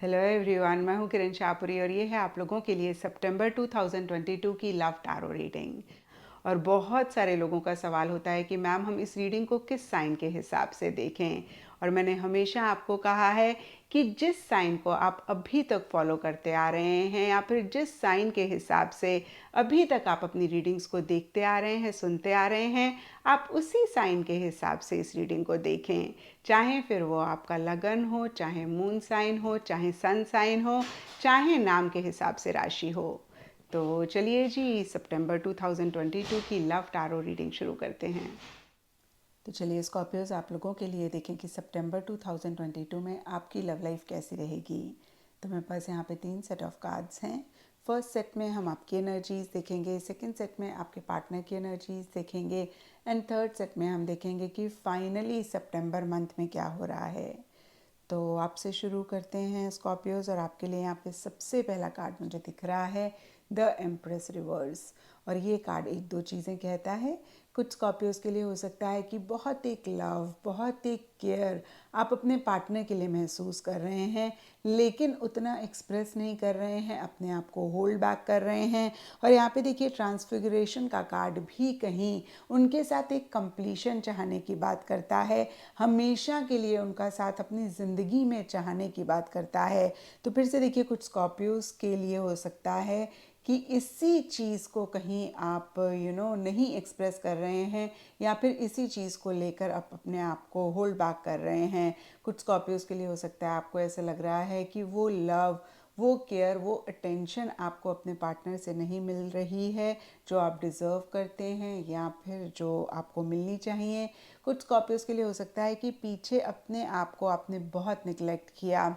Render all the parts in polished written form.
Hello everyone, मैं हूं किरण शाहपुरी और ये है आप लोगों के लिए सितंबर 2022 की लव टैरो रीडिंग। और बहुत सारे लोगों का सवाल होता है कि मैम हम इस रीडिंग को किस साइन के हिसाब से देखें। और मैंने हमेशा आपको कहा है कि जिस साइन को आप अभी तक फॉलो करते आ रहे हैं या फिर जिस साइन के हिसाब से अभी तक आप अपनी रीडिंग्स को देखते आ रहे हैं, सुनते आ रहे हैं, आप उसी साइन के हिसाब से इस रीडिंग को देखें। चाहे फिर वो आपका लगन हो, चाहे मून साइन हो, चाहे सन साइन हो, चाहे नाम के हिसाब से राशि हो। तो चलिए जी, सितंबर 2022 की लव टैरो रीडिंग शुरू करते हैं। तो चलिए स्कॉर्पियोज, आप लोगों के लिए देखें कि सितंबर 2022 में आपकी लव लाइफ कैसी रहेगी। तो मेरे पास यहाँ पे 3 सेट ऑफ कार्ड्स हैं। फर्स्ट सेट में हम आपकी एनर्जीज देखेंगे, सेकंड सेट में आपके पार्टनर की एनर्जीज देखेंगे एंड थर्ड सेट में हम देखेंगे कि फाइनली सितंबर मंथ में क्या हो रहा है। तो आपसे शुरू करते हैं स्कॉर्पियोज, और आपके लिए यहाँ पे सबसे पहला कार्ड मुझे दिख रहा है द एम्प्रेस रिवर्स। और ये कार्ड एक दो चीज़ें कहता है। कुछ स्कॉर्पियोज के लिए हो सकता है कि बहुत एक लव, बहुत एक केयर आप अपने पार्टनर के लिए महसूस कर रहे हैं, लेकिन उतना एक्सप्रेस नहीं कर रहे हैं, अपने आप को होल्ड बैक कर रहे हैं। और यहाँ पे देखिए ट्रांसफिगरेशन का कार्ड भी कहीं उनके साथ एक कंप्लीशन चाहने की बात करता है, हमेशा के लिए उनका साथ अपनी ज़िंदगी में चाहने की बात करता है। तो फिर से देखिए कुछ स्कॉर्पियोज के लिए हो सकता है कि इसी चीज़ को कहीं आप नहीं एक्सप्रेस कर रहे हैं, या फिर इसी चीज़ को लेकर आप अपने आप को होल्ड बैक कर रहे हैं। कुछ स्कॉर्पियोज के लिए हो सकता है आपको ऐसा लग रहा है कि वो लव, वो केयर, वो अटेंशन आपको अपने पार्टनर से नहीं मिल रही है जो आप डिज़र्व करते हैं या फिर जो आपको मिलनी चाहिए। कुछ स्कॉर्पियोज के लिए हो सकता है कि पीछे अपने आप को आपने बहुत निगलेक्ट किया,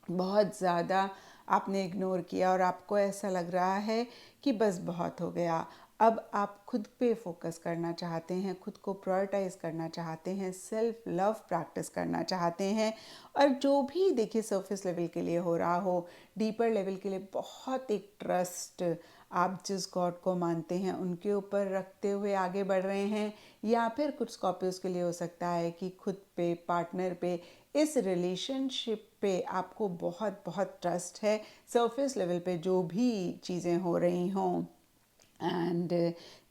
बहुत ज़्यादा आपने इग्नोर किया, और आपको ऐसा लग रहा है कि बस बहुत हो गया। अब आप खुद पे फोकस करना चाहते हैं, खुद को प्रायोरिटाइज करना चाहते हैं, सेल्फ लव प्रैक्टिस करना चाहते हैं। और जो भी देखिए सरफेस लेवल के लिए हो रहा हो, डीपर लेवल के लिए बहुत एक ट्रस्ट आप जिस गॉड को मानते हैं उनके ऊपर रखते हुए आगे बढ़ रहे हैं। या फिर कुछ स्कॉर्पियोज के लिए हो सकता है कि खुद पे, पार्टनर पे, इस रिलेशनशिप पे आपको बहुत बहुत ट्रस्ट है, सरफेस लेवल पे जो भी चीज़ें हो रही हों। एंड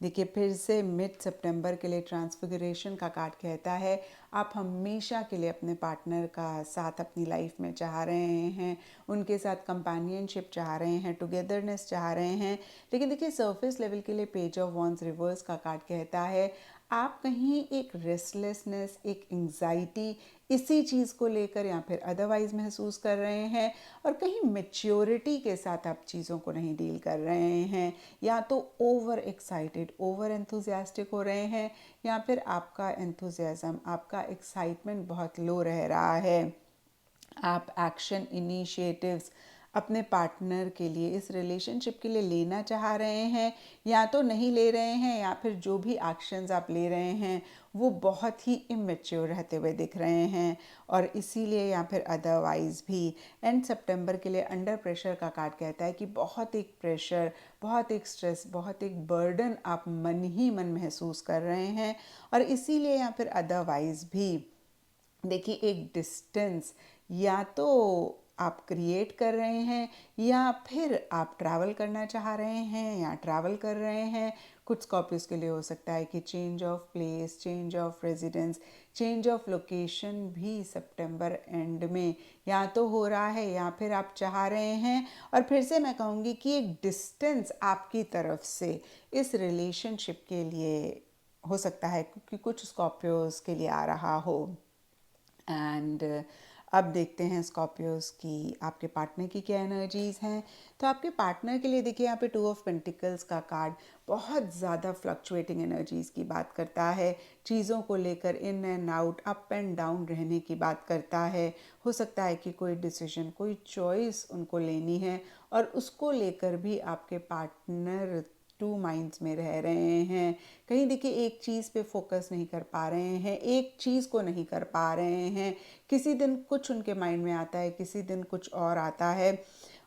देखिए फिर से मिड सितंबर के लिए ट्रांसफिगरेशन का कार्ड कहता है आप हमेशा के लिए अपने पार्टनर का साथ अपनी लाइफ में चाह रहे हैं, उनके साथ कंपेनियनशिप चाह रहे हैं, टुगेदरनेस चाह रहे हैं। लेकिन देखिए सरफेस लेवल के लिए पेज ऑफ वॉन्ड्स रिवर्स का कार्ड कहता है आप कहीं एक रेस्टलेसनेस, एक एंग्जाइटी इसी चीज़ को लेकर या फिर अदरवाइज महसूस कर रहे हैं, और कहीं मेच्योरिटी के साथ आप चीज़ों को नहीं डील कर रहे हैं। या तो ओवर एक्साइटेड, ओवर एंथुजियास्टिक हो रहे हैं, या फिर आपका एंथुजियाज्म, आपका एक्साइटमेंट बहुत लो रह रहा है। आप एक्शन इनिशिएटिव्स अपने पार्टनर के लिए, इस रिलेशनशिप के लिए लेना चाह रहे हैं, या तो नहीं ले रहे हैं, या फिर जो भी एक्शंस आप ले रहे हैं वो बहुत ही इमेच्योर रहते हुए दिख रहे हैं। और इसीलिए या फिर अदरवाइज भी एंड सितंबर के लिए अंडर प्रेशर का कार्ड कहता है कि बहुत एक प्रेशर, बहुत एक स्ट्रेस, बहुत एक बर्डन आप मन ही मन महसूस कर रहे हैं। और इसीलिए या फिर अदरवाइज भी देखिए एक डिस्टेंस या तो आप क्रिएट कर रहे हैं, या फिर आप ट्रैवल करना चाह रहे हैं या ट्रैवल कर रहे हैं। कुछ स्कॉर्पियोज के लिए हो सकता है कि change of place, change of residence, change of location भी सितंबर एंड में या तो हो रहा है, या फिर आप चाह रहे हैं। और फिर से मैं कहूँगी कि एक डिस्टेंस आपकी तरफ से इस रिलेशनशिप के लिए हो सकता है, क्योंकि कुछ स्कॉर्पियोज के लिए आ रहा हो। एंड अब देखते हैं स्कॉर्पियोज की आपके पार्टनर की क्या एनर्जीज़ हैं। तो आपके पार्टनर के लिए देखिए यहाँ पे 2 ऑफ पेंटिकल्स का कार्ड बहुत ज़्यादा फ्लक्चुएटिंग एनर्जीज़ की बात करता है, चीज़ों को लेकर in and out, up and down रहने की बात करता है। हो सकता है कि कोई डिसीजन, कोई चॉइस उनको लेनी है, और उसको लेकर भी आपके पार्टनर 2 माइंड्स में रह रहे हैं। कहीं देखिए एक चीज़ पे फोकस नहीं कर पा रहे हैं, एक चीज़ को नहीं कर पा रहे हैं। किसी दिन कुछ उनके माइंड में आता है, किसी दिन कुछ और आता है।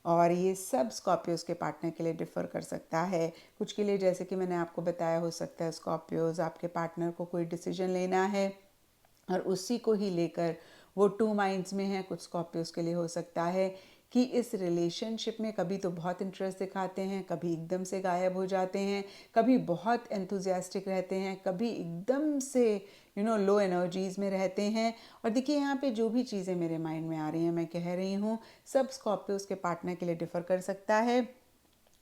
और ये सब स्कॉर्पियोज के पार्टनर के लिए डिफ़र कर सकता है। कुछ के लिए, जैसे कि मैंने आपको बताया, हो सकता है स्कॉर्पियोज आपके पार्टनर को कोई डिसीजन लेना है और उसी को ही लेकर वो टू माइंड्स में हैं। कुछ स्कॉर्पियोज के लिए हो सकता है कि इस रिलेशनशिप में कभी तो बहुत इंटरेस्ट दिखाते हैं, कभी एकदम से गायब हो जाते हैं, कभी बहुत एंथुजियास्टिक रहते हैं, कभी एकदम से लो एनर्जीज में रहते हैं। और देखिए यहाँ पे जो भी चीज़ें मेरे माइंड में आ रही हैं मैं कह रही हूँ, सब स्कॉर्पियोज के पार्टनर के लिए डिफ़र कर सकता है।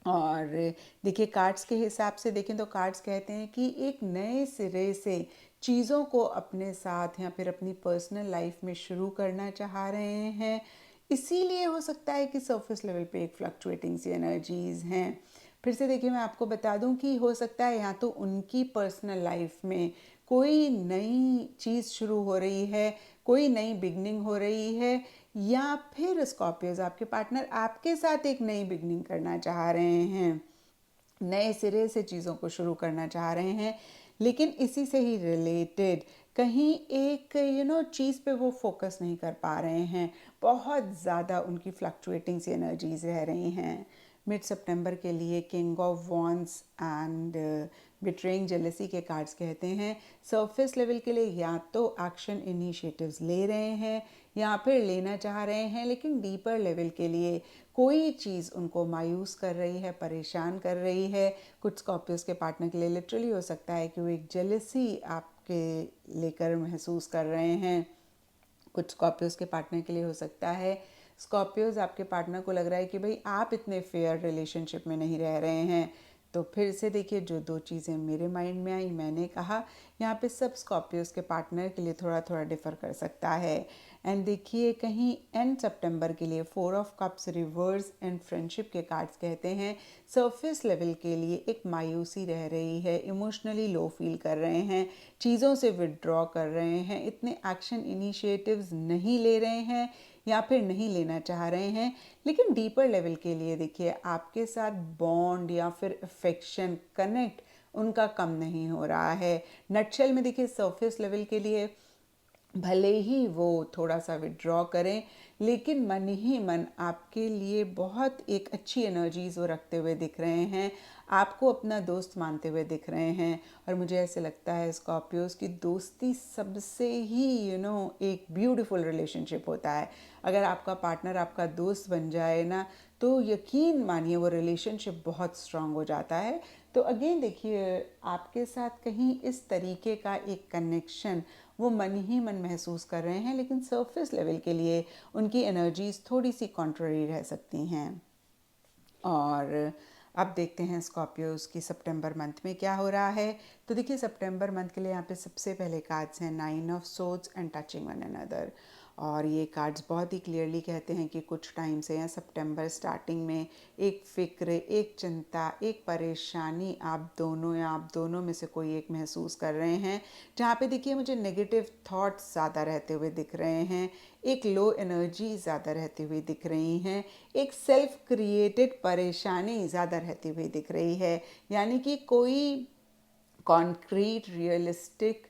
और देखिए कार्ड्स के हिसाब से देखें तो कार्ड्स कहते हैं कि एक नए सिरे से चीज़ों को अपने साथ या फिर अपनी पर्सनल लाइफ में शुरू करना चाह रहे हैं। इसीलिए हो सकता है कि सरफेस लेवल पे एक फ्लक्चुएटिंग सी एनर्जीज हैं। फिर से देखिए मैं आपको बता दूं कि हो सकता है या तो उनकी पर्सनल लाइफ में कोई नई चीज़ शुरू हो रही है, कोई नई बिगनिंग हो रही है, या फिर स्कॉर्पियोज आपके पार्टनर आपके साथ एक नई बिगनिंग करना चाह रहे हैं, नए सिरे से चीज़ों को शुरू करना चाह रहे हैं। लेकिन इसी से ही रिलेटेड कहीं एक चीज़ पे वो फोकस नहीं कर पा रहे हैं, बहुत ज़्यादा उनकी फ्लक्चुएटिंग सी एनर्जीज रह रही हैं। मिड सितंबर के लिए king of wands and betraying jealousy के कार्ड्स कहते हैं सरफेस लेवल के लिए या तो एक्शन इनिशिएटिव्स ले रहे हैं या फिर लेना चाह रहे हैं, लेकिन डीपर लेवल के लिए कोई चीज़ उनको मायूस कर रही है, परेशान कर रही है। कुछ स्कॉर्पियोज के पार्टनर के लिए लिटरली हो सकता है कि वो एक जेलसी आपके लेकर महसूस कर रहे हैं। कुछ स्कॉर्पियोज के पार्टनर के लिए हो सकता है स्कॉर्पियोज आपके पार्टनर को लग रहा है कि भाई आप इतने फेयर रिलेशनशिप में नहीं रह रहे हैं। तो फिर से देखिए जो दो चीज़ें मेरे माइंड में आई, मैंने कहा यहाँ पे सब स्कॉर्पियोज के पार्टनर के लिए थोड़ा थोड़ा डिफ़र कर सकता है। एंड देखिए कहीं एंड सितंबर के लिए 4 of cups reverse and friendship के कार्ड्स कहते हैं सरफेस लेवल के लिए एक मायूसी रह रही है, इमोशनली लो फील कर रहे हैं, चीज़ों से विड्रॉ कर रहे हैं, इतने एक्शन इनिशिएटिव्स नहीं ले रहे हैं या फिर नहीं लेना चाह रहे हैं। लेकिन डीपर लेवल के लिए देखिए आपके साथ बॉन्ड या फिर अफेक्शन कनेक्ट उनका कम नहीं हो रहा है। नटशेल में देखिए सरफेस लेवल के लिए भले ही वो थोड़ा सा विड्रॉ करें, लेकिन मन ही मन आपके लिए बहुत एक अच्छी एनर्जीज वो रखते हुए दिख रहे हैं, आपको अपना दोस्त मानते हुए दिख रहे हैं। और मुझे ऐसे लगता है स्कॉर्पियोज की दोस्ती सबसे ही एक ब्यूटीफुल रिलेशनशिप होता है। अगर आपका पार्टनर आपका दोस्त बन जाए ना, तो यकीन मानिए वो रिलेशनशिप बहुत स्ट्रांग हो जाता है। तो अगेन देखिए आपके साथ कहीं इस तरीके का एक कनेक्शन वो मन ही मन महसूस कर रहे हैं, लेकिन सरफेस लेवल के लिए उनकी एनर्जीज थोड़ी सी कॉन्ट्ररी रह सकती हैं। और अब देखते हैं स्कॉर्पियोज की सितंबर मंथ में क्या हो रहा है। तो देखिए सितंबर मंथ के लिए यहाँ पे सबसे पहले कार्ड्स हैं 9 of swords and touching one another. और ये कार्ड्स बहुत ही क्लियरली कहते हैं कि कुछ टाइम से या सितंबर स्टार्टिंग में एक फ़िक्र, एक चिंता, एक परेशानी आप दोनों या आप दोनों में से कोई एक महसूस कर रहे हैं, जहाँ पे देखिए मुझे नेगेटिव थॉट्स ज़्यादा रहते हुए दिख रहे हैं, एक लो एनर्जी ज़्यादा रहती हुई दिख रही हैं, एक सेल्फ क्रिएटेड परेशानी ज़्यादा रहती हुई दिख रही है। यानी कि कोई कॉन्क्रीट रियलिस्टिक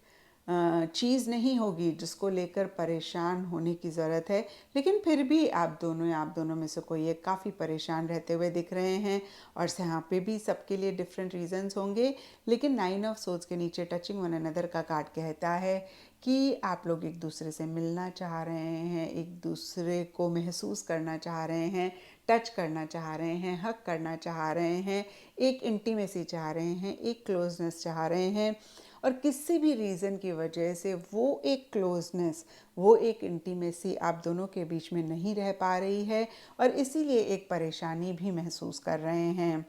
चीज़ नहीं होगी जिसको लेकर परेशान होने की ज़रूरत है, लेकिन फिर भी आप दोनों या आप दोनों में से कोई एक काफ़ी परेशान रहते हुए दिख रहे हैं। और यहाँ पे भी सबके लिए डिफरेंट रीजंस होंगे, लेकिन 9 ऑफ सोर्ड्स के नीचे टचिंग वन अनदर का कार्ड कहता है कि आप लोग एक दूसरे से मिलना चाह रहे हैं, एक दूसरे को महसूस करना चाह रहे हैं, टच करना चाह रहे हैं, हक करना चाह रहे हैं, एक इंटीमेसी चाह रहे हैं, एक क्लोजनेस चाह रहे हैं। और किसी भी रीज़न की वजह से वो एक क्लोजनेस, वो एक इंटीमेसी आप दोनों के बीच में नहीं रह पा रही है, और इसीलिए एक परेशानी भी महसूस कर रहे हैं।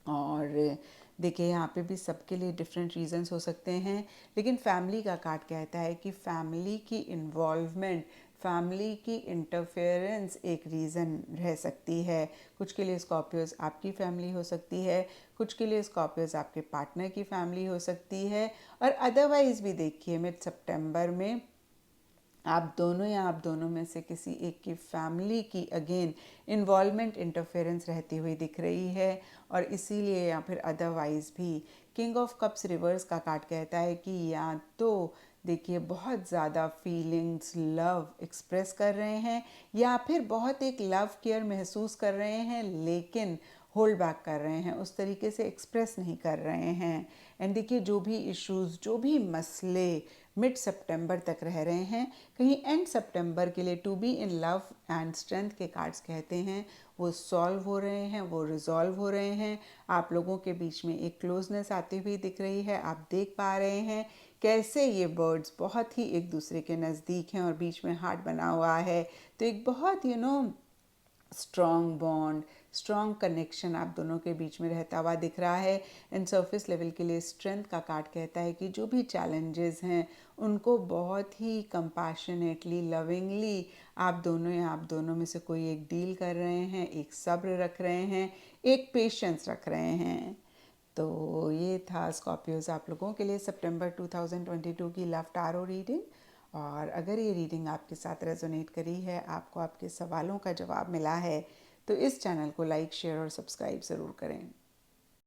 और देखिए यहाँ पे भी सबके लिए डिफरेंट रीजंस हो सकते हैं, लेकिन फैमिली का कार्ड कहता है कि फैमिली की इन्वॉल्वमेंट, फैमिली की इंटरफेरेंस एक रीज़न रह सकती है। कुछ के लिए स्कॉर्पियोज आपकी फैमिली हो सकती है, कुछ के लिए स्कॉर्पियोज आपके पार्टनर की फैमिली हो सकती है। और अदरवाइज़ भी देखिए मिड सितंबर में आप दोनों या आप दोनों में से किसी एक की फैमिली की अगेन इन्वॉल्वमेंट, इंटरफेरेंस रहती हुई दिख रही है। और इसीलिए या फिर अदरवाइज़ भी किंग ऑफ कप्स रिवर्स का कार्ड कहता है कि या तो देखिए बहुत ज़्यादा फीलिंग्स, लव एक्सप्रेस कर रहे हैं, या फिर बहुत एक लव केयर महसूस कर रहे हैं, लेकिन होल्ड बैक कर रहे हैं, उस तरीके से एक्सप्रेस नहीं कर रहे हैं। एंड देखिए, जो भी इश्यूज़, जो भी मसले मिड सितंबर तक रह रहे हैं, कहीं एंड सितंबर के लिए to be in love and strength के कार्ड्स कहते हैं, वो सॉल्व हो रहे हैं, वो रिजॉल्व हो रहे हैं। आप लोगों के बीच में एक क्लोजनेस आती हुई दिख रही है। आप देख पा रहे हैं कैसे ये बर्ड्स बहुत ही एक दूसरे के नज़दीक हैं और बीच में हार्ट बना हुआ है। तो एक बहुत स्ट्रॉन्ग बॉन्ड, स्ट्रॉन्ग कनेक्शन आप दोनों के बीच में रहता हुआ दिख रहा है। एंड सरफेस लेवल के लिए स्ट्रेंथ का कार्ड कहता है कि जो भी चैलेंजेस हैं उनको बहुत ही कंपैशनेटली, लविंगली आप दोनों में से कोई एक डील कर रहे हैं, एक सब्र रख रहे हैं, एक पेशेंस रख रहे हैं। तो ये था स्कॉर्पियोज आप लोगों के लिए सितंबर 2022 की लव टारो रीडिंग। और अगर ये रीडिंग आपके साथ रेजोनेट करी है, आपको आपके सवालों का जवाब मिला है, तो इस चैनल को लाइक, शेयर और सब्सक्राइब ज़रूर करें।